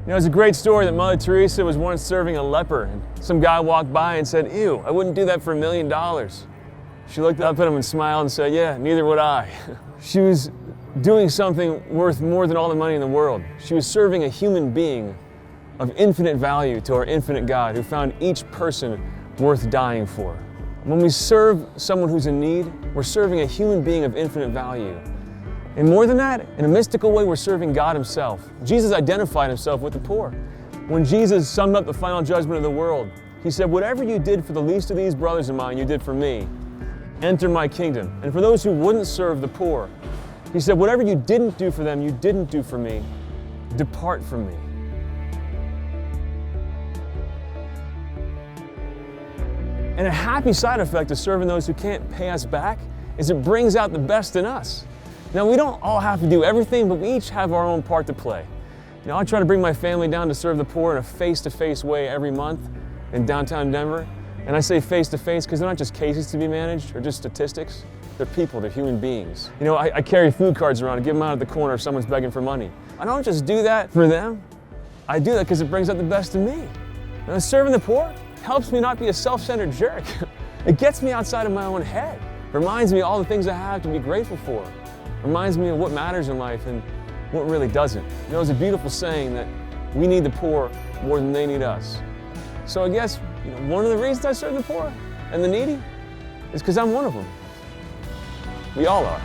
You know, it's a great story that Mother Teresa was once serving a leper, and some guy walked by and said, "Ew, I wouldn't do that for $1 million." She looked up at him and smiled and said, "Yeah, neither would I." She was doing something worth more than all the money in the world. She was serving a human being of infinite value to our infinite God who found each person worth dying for. When we serve someone who's in need, we're serving a human being of infinite value. And more than that, in a mystical way, we're serving God Himself. Jesus identified Himself with the poor. When Jesus summed up the final judgment of the world, He said, "Whatever you did for the least of these brothers of mine, you did for me. Enter my kingdom." And for those who wouldn't serve the poor, He said, "Whatever you didn't do for them, you didn't do for me. Depart from me." And a happy side effect of serving those who can't pay us back is it brings out the best in us. Now, we don't all have to do everything, but we each have our own part to play. You know, I try to bring my family down to serve the poor in a face-to-face way every month in downtown Denver. And I say face-to-face because they're not just cases to be managed or just statistics. They're people, they're human beings. You know, I carry food cards around and give them out at the corner if someone's begging for money. I don't just do that for them. I do that because it brings out the best in me. And serving the poor helps me not be a self-centered jerk. It gets me outside of my own head. Reminds me of all the things I have to be grateful for. Reminds me of what matters in life and what really doesn't. You know, there's a beautiful saying that we need the poor more than they need us. So I guess one of the reasons I serve the poor and the needy is because I'm one of them. We all are.